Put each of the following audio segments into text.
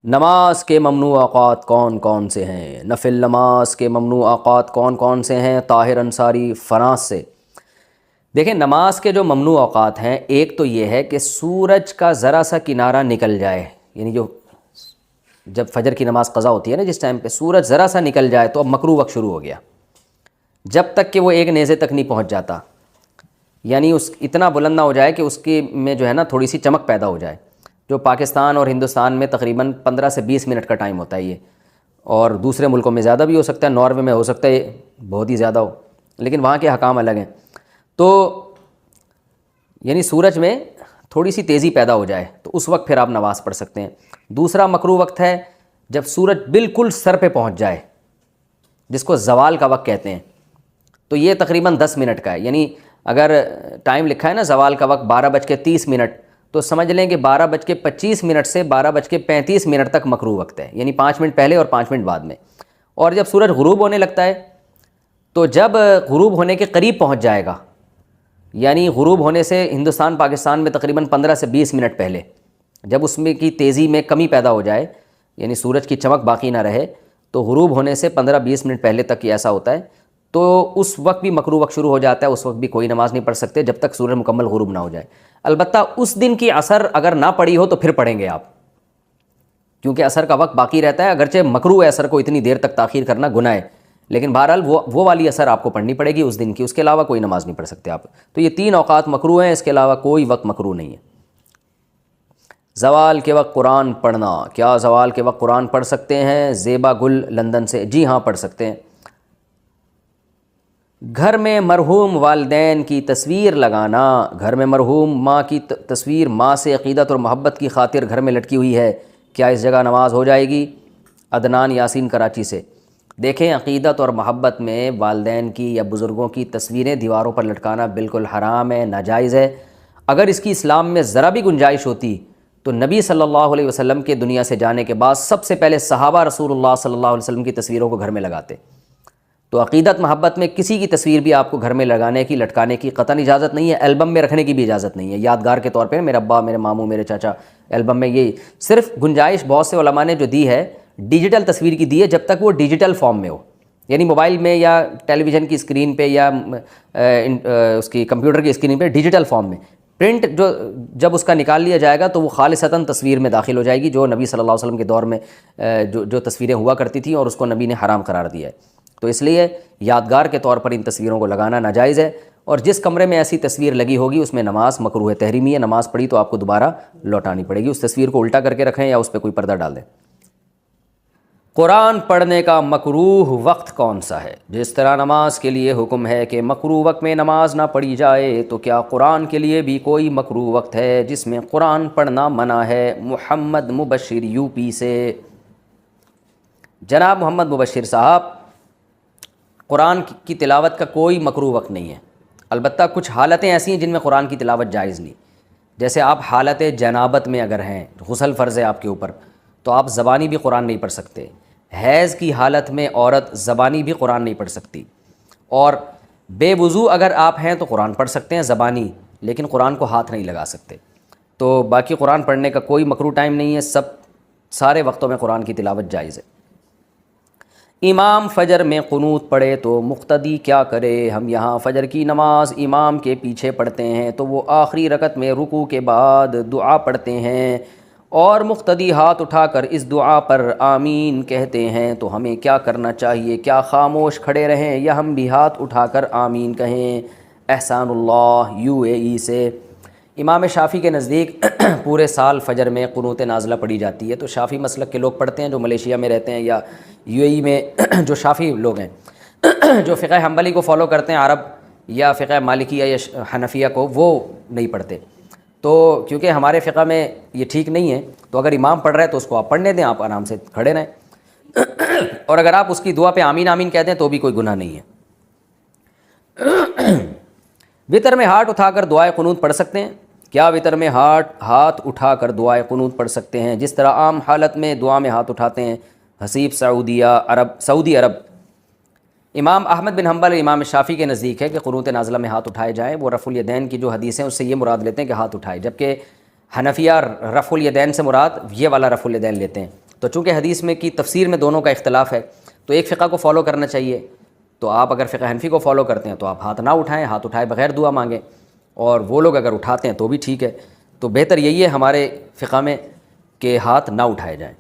نماز کے ممنوع اوقات کون کون سے ہیں؟ نفل نماز کے ممنوع اوقات کون کون سے ہیں؟ طاہر انصاری فرانس سے۔ دیکھیں، نماز کے جو ممنوع اوقات ہیں، ایک تو یہ ہے کہ سورج کا ذرا سا کنارہ نکل جائے، یعنی جب فجر کی نماز قضا ہوتی ہے نا، جس ٹائم پہ سورج ذرا سا نکل جائے تو اب مکروہ وقت شروع ہو گیا، جب تک کہ وہ ایک نیزے تک نہیں پہنچ جاتا، یعنی اتنا بلند نہ ہو جائے کہ اس کی میں جو ہے نا تھوڑی سی چمک پیدا ہو جائے، جو پاکستان اور ہندوستان میں تقریباً 15 سے 20 منٹ کا ٹائم ہوتا ہے یہ، اور دوسرے ملکوں میں زیادہ بھی ہو سکتا ہے، ناروے میں ہو سکتا ہے بہت ہی زیادہ ہو، لیکن وہاں کے حکام الگ ہیں۔ تو یعنی سورج میں تھوڑی سی تیزی پیدا ہو جائے تو اس وقت پھر آپ نماز پڑھ سکتے ہیں۔ دوسرا مکروہ وقت ہے جب سورج بالکل سر پہ پہنچ جائے، جس کو زوال کا وقت کہتے ہیں، تو یہ تقریباً 10 منٹ کا ہے، یعنی اگر ٹائم لکھا ہے نا زوال کا وقت 12:30 تو سمجھ لیں کہ 12:25 سے 12:35 تک مکروہ وقت ہے، یعنی 5 منٹ پہلے اور 5 منٹ بعد میں۔ اور جب سورج غروب ہونے لگتا ہے تو جب غروب ہونے کے قریب پہنچ جائے گا، یعنی غروب ہونے سے ہندوستان پاکستان میں تقریباً 15 سے 20 منٹ پہلے، جب اس میں کی تیزی میں کمی پیدا ہو جائے، یعنی سورج کی چمک باقی نہ رہے، تو غروب ہونے سے 15-20 منٹ پہلے تک یہ ایسا ہوتا ہے، تو اس وقت بھی مکروہ وقت شروع ہو جاتا ہے، اس وقت بھی کوئی نماز نہیں پڑھ سکتے جب تک سورج مکمل غروب نہ ہو جائے۔ البتہ اس دن کی عصر اگر نہ پڑی ہو تو پھر پڑھیں گے آپ، کیونکہ عصر کا وقت باقی رہتا ہے، اگرچہ مکروہ ہے عصر کو اتنی دیر تک تاخیر کرنا گناہ ہے، لیکن بہرحال وہ والی عصر آپ کو پڑھنی پڑے گی اس دن کی، اس کے علاوہ کوئی نماز نہیں پڑھ سکتے آپ۔ تو یہ 3 اوقات مکروہ ہیں، اس کے علاوہ کوئی وقت مکروہ نہیں ہے۔ زوال کے وقت قرآن پڑھنا، کیا زوال کے وقت قرآن پڑھ سکتے ہیں؟ زیبا گل لندن سے، جی ہاں پڑھ سکتے ہیں۔ گھر میں مرحوم والدین کی تصویر لگانا، گھر میں مرحوم ماں کی تصویر ماں سے عقیدت اور محبت کی خاطر گھر میں لٹکی ہوئی ہے، کیا اس جگہ نماز ہو جائے گی؟ عدنان یاسین کراچی سے۔ دیکھیں، عقیدت اور محبت میں والدین کی یا بزرگوں کی تصویریں دیواروں پر لٹکانا بالکل حرام ہے، ناجائز ہے۔ اگر اس کی اسلام میں ذرا بھی گنجائش ہوتی تو نبی صلی اللہ علیہ وسلم کے دنیا سے جانے کے بعد سب سے پہلے صحابہ رسول اللہ صلی اللہ علیہ وسلم کی تصویروں کو گھر میں لگاتے۔ تو عقیدت محبت میں کسی کی تصویر بھی آپ کو گھر میں لگانے کی، لٹکانے کی قطعاً اجازت نہیں ہے، البم میں رکھنے کی بھی اجازت نہیں ہے، یادگار کے طور پہ میرے ابا، میرے ماموں، میرے چاچا البم میں، یہ صرف گنجائش بہت سے علماء نے جو دی ہے ڈیجیٹل تصویر کی دی ہے، جب تک وہ ڈیجیٹل فارم میں ہو، یعنی موبائل میں یا ٹیلی ویژن کی اسکرین پہ یا اس کی کمپیوٹر کی اسکرین پہ ڈیجیٹل فارم میں پرنٹ، جب اس کا نکال لیا جائے گا تو وہ خالصتاً تصویر میں داخل ہو جائے گی، جو نبی صلی اللہ علیہ وسلم کے دور میں جو تصویریں ہوا کرتی تھیں، اور اس کو نبی نے حرام قرار دیا ہے۔ تو اس لیے یادگار کے طور پر ان تصویروں کو لگانا ناجائز ہے، اور جس کمرے میں ایسی تصویر لگی ہوگی اس میں نماز مکروہ تحریمی ہے، نماز پڑھی تو آپ کو دوبارہ لوٹانی پڑے گی، اس تصویر کو الٹا کر کے رکھیں یا اس پہ کوئی پردہ ڈال دیں۔ قرآن پڑھنے کا مکروہ وقت کون سا ہے؟ جس طرح نماز کے لیے حکم ہے کہ مکروہ وقت میں نماز نہ پڑھی جائے، تو کیا قرآن کے لیے بھی کوئی مکروہ وقت ہے جس میں قرآن پڑھنا منع ہے؟ محمد مبشر یو پی سے۔ جناب محمد مبشر صاحب، قرآن کی تلاوت کا کوئی مکروہ وقت نہیں ہے، البتہ کچھ حالتیں ایسی ہیں جن میں قرآن کی تلاوت جائز نہیں، جیسے آپ حالت جنابت میں اگر ہیں، غسل فرض ہے آپ کے اوپر، تو آپ زبانی بھی قرآن نہیں پڑھ سکتے۔ حیض کی حالت میں عورت زبانی بھی قرآن نہیں پڑھ سکتی، اور بے وضو اگر آپ ہیں تو قرآن پڑھ سکتے ہیں زبانی، لیکن قرآن کو ہاتھ نہیں لگا سکتے۔ تو باقی قرآن پڑھنے کا کوئی مکروہ ٹائم نہیں ہے، سارے وقتوں میں قرآن کی تلاوت جائز ہے۔ امام فجر میں قنوت پڑھے تو مقتدی کیا کرے؟ ہم یہاں فجر کی نماز امام کے پیچھے پڑھتے ہیں تو وہ آخری رکعت میں رکوع کے بعد دعا پڑھتے ہیں، اور مقتدی ہاتھ اٹھا کر اس دعا پر آمین کہتے ہیں، تو ہمیں کیا کرنا چاہیے؟ کیا خاموش کھڑے رہیں یا ہم بھی ہاتھ اٹھا کر آمین کہیں؟ احسان اللہ UAE سے۔ امام شافعی کے نزدیک پورے سال فجر میں قنوت نازلہ پڑھی جاتی ہے، تو شافعی مسلک کے لوگ پڑھتے ہیں جو ملیشیا میں رہتے ہیں یا UAE میں جو شافعی لوگ ہیں، جو فقہ حنبلی کو فالو کرتے ہیں عرب، یا فقہ مالکیہ یا حنفیہ کو، وہ نہیں پڑھتے۔ تو کیونکہ ہمارے فقہ میں یہ ٹھیک نہیں ہے، تو اگر امام پڑھ رہا ہے تو اس کو آپ پڑھنے دیں، آپ آرام سے کھڑے رہیں، اور اگر آپ اس کی دعا پہ آمین آمین کہتے ہیں تو بھی کوئی گناہ نہیں ہے۔ وتر میں ہاتھ اٹھا کر دعائے قنوت پڑھ سکتے ہیں؟ کیا وتر میں ہاتھ اٹھا کر دعائے قنوت پڑھ سکتے ہیں جس طرح عام حالت میں دعا میں ہاتھ اٹھاتے ہیں؟ حسیب سعودی عرب۔ امام احمد بن حنبل امام شافعی کے نزدیک ہے کہ قنوت نازلہ میں ہاتھ اٹھائے جائیں، وہ رفع الیدین کی جو حدیث ہیں اس سے یہ مراد لیتے ہیں کہ ہاتھ اٹھائے، جبکہ حنفیہ رفع الیدین سے مراد یہ والا رفع الیدین لیتے ہیں، تو چونکہ حدیث میں کی تفسیر میں دونوں کا اختلاف ہے تو ایک فقہ کو فالو کرنا چاہیے. تو آپ اگر فقہ حنفی کو فالو کرتے ہیں تو آپ ہاتھ نہ اٹھائیں, ہاتھ اٹھائے بغیر دعا مانگیں, اور وہ لوگ اگر اٹھاتے ہیں تو بھی ٹھیک ہے. تو بہتر یہی ہے ہمارے فقہ میں کہ ہاتھ نہ اٹھائے جائیں.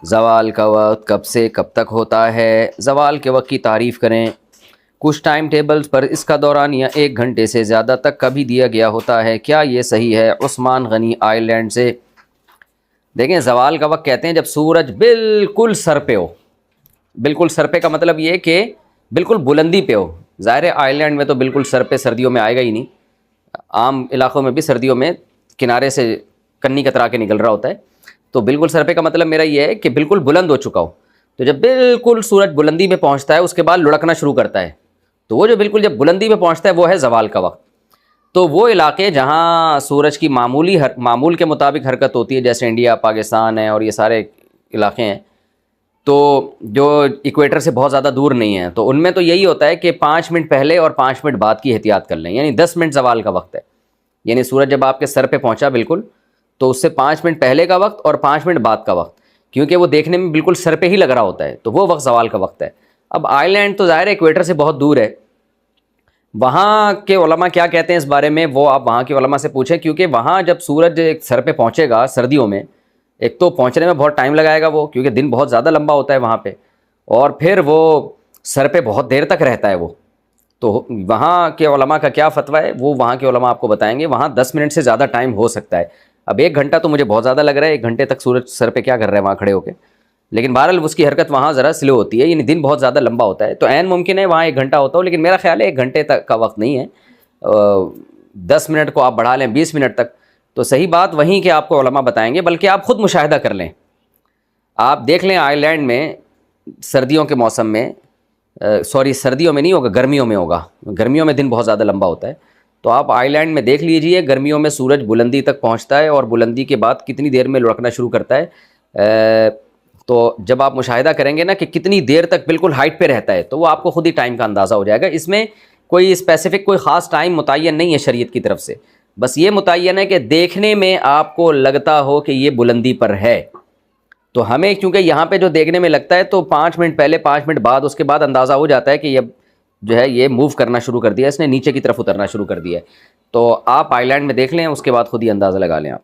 زوال کا وقت کب سے کب تک ہوتا ہے؟ زوال کے وقت کی تعریف کریں. کچھ ٹائم ٹیبلز پر اس کا دورانیہ 1 گھنٹے سے زیادہ تک کا بھی دیا گیا ہوتا ہے, کیا یہ صحیح ہے؟ عثمان غنی آئرلینڈ سے. دیکھیں زوال کا وقت کہتے ہیں جب سورج بالکل سر پہ ہو. بالکل سر پہ کا مطلب یہ کہ بالکل بلندی پہ ہو. ظاہر ہے آئرلینڈ میں تو بالکل سر پہ سردیوں میں آئے گا ہی نہیں, عام علاقوں میں بھی سردیوں میں کنارے سے کنی کترا کے نکل رہا ہوتا ہے. تو بالکل سر پہ کا مطلب میرا یہ ہے کہ بالکل بلند ہو چکا ہو. تو جب بالکل سورج بلندی میں پہنچتا ہے اس کے بعد لڑکنا شروع کرتا ہے, تو وہ جو بالکل جب بلندی میں پہنچتا ہے وہ ہے زوال کا وقت. تو وہ علاقے جہاں سورج کی معمول کے مطابق حرکت ہوتی ہے, جیسے انڈیا, پاکستان ہے اور یہ سارے علاقے ہیں, تو جو ایکویٹر سے بہت زیادہ دور نہیں ہیں, تو ان میں تو یہی ہوتا ہے کہ 5 منٹ پہلے اور 5 منٹ بعد کی احتیاط کر لیں. یعنی 10 منٹ زوال کا وقت ہے. یعنی سورج جب آپ کے سر پہ پہنچا بالکل, تو اس سے 5 منٹ پہلے کا وقت اور 5 منٹ بعد کا وقت, کیونکہ وہ دیکھنے میں بالکل سر پہ ہی لگ رہا ہوتا ہے, تو وہ وقت زوال کا وقت ہے. اب آئرلینڈ تو ظاہر ہے ایکویٹر سے بہت دور ہے. وہاں کے علماء کیا کہتے ہیں اس بارے میں وہ آپ وہاں کے علماء سے پوچھیں, کیونکہ وہاں جب سورج سر پہ پہنچے گا سردیوں میں, ایک تو پہنچنے میں بہت ٹائم لگائے گا وہ, کیونکہ دن بہت زیادہ لمبا ہوتا ہے وہاں پہ, اور پھر وہ سر پہ بہت دیر تک رہتا ہے وہ. تو وہاں کے علماء کا کیا فتویٰ ہے وہ وہاں کے علماء آپ کو بتائیں گے. وہاں 10 منٹ سے زیادہ ٹائم ہو سکتا ہے. اب 1 گھنٹہ تو مجھے بہت زیادہ لگ رہا ہے, 1 گھنٹے تک سورج سر پہ کیا کر رہا ہے وہاں کھڑے ہو کے, لیکن بہرحال اس کی حرکت وہاں ذرا سلو ہوتی ہے. یعنی دن بہت زیادہ لمبا ہوتا ہے, تو عین ممکن ہے وہاں 1 گھنٹہ ہوتا ہو, لیکن میرا خیال ہے 1 گھنٹے تک کا وقت نہیں ہے. 10 منٹ کو آپ بڑھا لیں 20 منٹ تک, تو صحیح بات وہیں کے آپ کو علماء بتائیں گے. بلکہ آپ خود مشاہدہ کر لیں, آپ دیکھ لیں آئرلینڈ میں سردیوں کے موسم میں, سردیوں میں نہیں ہوگا, گرمیوں میں ہوگا. گرمیوں میں دن بہت زیادہ لمبا ہوتا ہے. تو آپ آئرلینڈ میں دیکھ لیجئے گرمیوں میں سورج بلندی تک پہنچتا ہے اور بلندی کے بعد کتنی دیر میں لڑکنا شروع کرتا ہے. تو جب آپ مشاہدہ کریں گے نا کہ کتنی دیر تک بالکل ہائٹ پہ رہتا ہے, تو وہ آپ کو خود ہی ٹائم کا اندازہ ہو جائے گا. اس میں کوئی اسپیسیفک کوئی خاص ٹائم متعین نہیں ہے شریعت کی طرف سے, بس یہ متعین ہے کہ دیکھنے میں آپ کو لگتا ہو کہ یہ بلندی پر ہے. تو ہمیں چونکہ یہاں پہ جو دیکھنے میں لگتا ہے تو 5 منٹ پہلے 5 منٹ بعد اس کے بعد اندازہ ہو جاتا ہے کہ یہ جو ہے یہ موو کرنا شروع کر دیا, اس نے نیچے کی طرف اترنا شروع کر دیا ہے. تو آپ آئرلینڈ میں دیکھ لیں, اس کے بعد خود ہی اندازہ لگا لیں آپ.